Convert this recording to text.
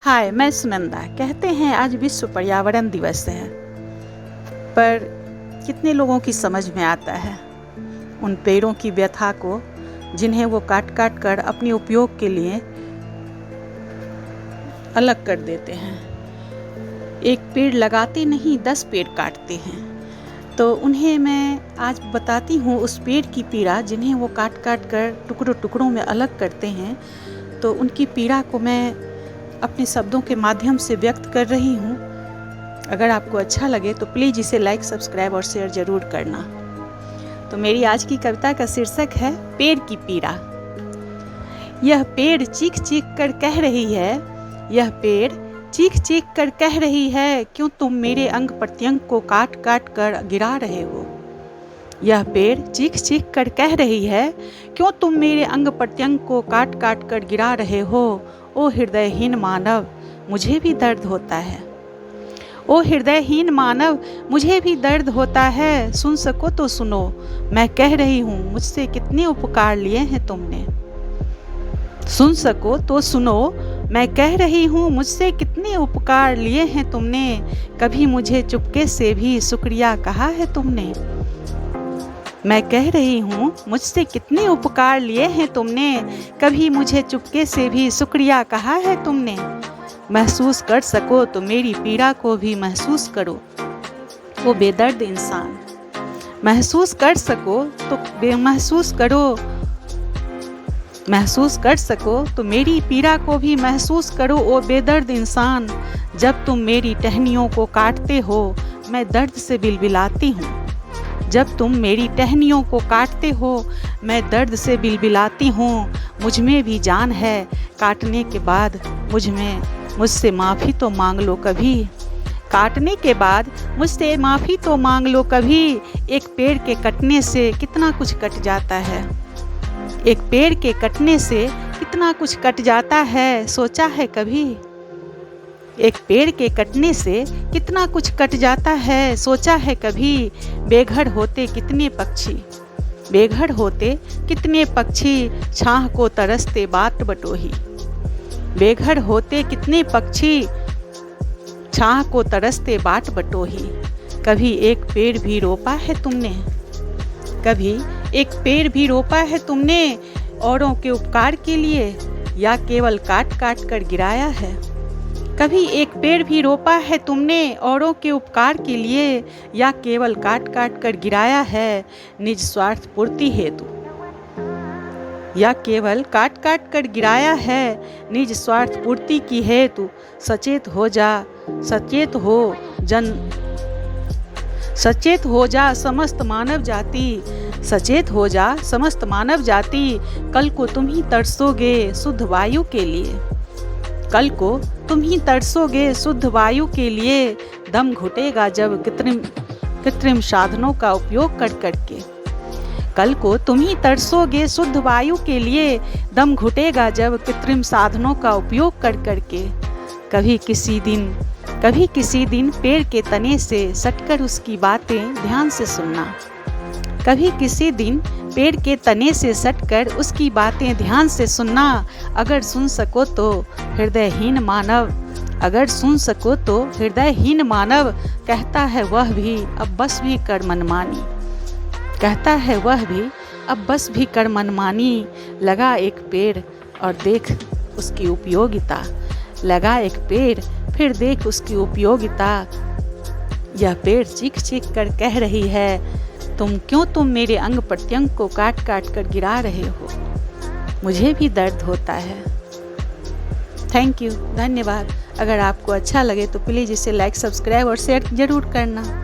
हाय, मैं सुनंदा। कहते हैं आज विश्व पर्यावरण दिवस है, पर कितने लोगों की समझ में आता है उन पेड़ों की व्यथा को जिन्हें वो काट काट कर अपने उपयोग के लिए अलग कर देते हैं। एक पेड़ लगाते नहीं 10 पेड़ काटते हैं। तो उन्हें मैं आज बताती हूँ उस पेड़ की पीड़ा जिन्हें वो काट काट कर टुकड़ों टुकड़ों में अलग करते हैं। तो उनकी पीड़ा को मैं अपने शब्दों के माध्यम से व्यक्त कर रही हूँ। अगर आपको अच्छा लगे तो प्लीज़ इसे लाइक, सब्सक्राइब और शेयर ज़रूर करना। तो मेरी आज की कविता का शीर्षक है पेड़ की पीड़ा। यह पेड़ चीख चीख कर कह रही है, यह पेड़ चीख चीख कर कह रही है, क्यों तुम मेरे अंग प्रत्यंग को काट काट कर गिरा रहे हो। यह पेड़ चीख चीख कर कह रही है, क्यों तुम मेरे अंग प्रत्यंग को काट काट कर गिरा रहे हो। ओ हृदयहीन मानव, मुझे भी दर्द होता है। ओ हृदयहीन मानव, मुझे भी दर्द होता है। सुन सको तो सुनो, मैं कह रही हूँ, मुझसे कितने उपकार लिए हैं तुमने। सुन सको तो सुनो, मैं कह रही हूँ, मुझसे कितने उपकार लिए हैं तुमने। कभी मुझे चुपके से भी शुक्रिया कहा है तुमने। मैं कह रही हूँ, मुझसे कितने उपकार लिए हैं तुमने। कभी मुझे चुपके से भी शुक्रिया कहा है तुमने। महसूस कर सको तो मेरी पीड़ा को भी महसूस करो, वो बेदर्द इंसान। महसूस कर सको तो महसूस करो, महसूस कर सको तो मेरी पीड़ा को भी महसूस करो, ओ बेदर्द इंसान। जब तुम मेरी टहनियों को काटते हो, मैं दर्द से बिलबिलाती हूँ। जब तुम मेरी टहनियों को काटते हो, मैं दर्द से बिलबिलाती हूँ। मुझ में भी जान है, काटने के बाद मुझसे माफ़ी तो मांग लो कभी। काटने के बाद मुझसे माफ़ी तो मांग लो कभी। एक पेड़ के कटने से कितना कुछ कट जाता है। एक पेड़ के कटने से कितना कुछ कट जाता है, सोचा है कभी। एक पेड़ के कटने से कितना कुछ कट जाता है, सोचा है कभी। बेघर होते कितने पक्षी, बेघर होते कितने पक्षी, छाह को तरसते बाट बटोही। बेघर होते कितने पक्षी, छाह को तरसते बाट बटोही। कभी एक पेड़ भी रोपा है तुमने, कभी एक पेड़ भी रोपा है तुमने, औरों के उपकार के लिए, या केवल काट काट कर गिराया है। कभी एक पेड़ भी रोपा है तुमने, औरों के उपकार के लिए, या केवल काट काट कर गिराया है निज स्वार्थ पूर्ति हेतु। या केवल काट काट कर गिराया है निज स्वार्थ पूर्ति की हेतु। सचेत हो जा, सचेत हो जन, सचेत हो जा समस्त मानव जाति। सचेत हो जा समस्त मानव जाति, कल को तुम ही तरसोगे शुद्ध वायु के लिए। कल को तुम ही तरसोगे शुद्ध वायु के लिए। दम घुटेगा जब कृत्रिम साधनों का उपयोग कर करके। कल को तुम ही तरसोगे शुद्ध वायु के लिए। दम घुटेगा जब कृत्रिम साधनों का उपयोग कर करके। कभी किसी दिन पेड़ के तने से सटकर उसकी बातें ध्यान से सुनना। कभी किसी दिन पेड़ के तने से सटकर उसकी बातें ध्यान से सुनना। अगर सुन सको तो हृदयहीन मानव, अगर सुन सको तो हृदयहीन मानव, कहता है वह भी अब बस भी कर मनमानी। कहता है वह भी अब बस भी कर मनमानी। लगा एक पेड़ और देख उसकी उपयोगिता। लगा एक पेड़ फिर देख उसकी उपयोगिता। यह पेड़ चीख चीख कर कह रही है, तुम मेरे अंग प्रत्यंग को काट काट कर गिरा रहे हो। मुझे भी दर्द होता है। थैंक यू, धन्यवाद। अगर आपको अच्छा लगे तो प्लीज़ इसे लाइक, सब्सक्राइब और शेयर ज़रूर करना।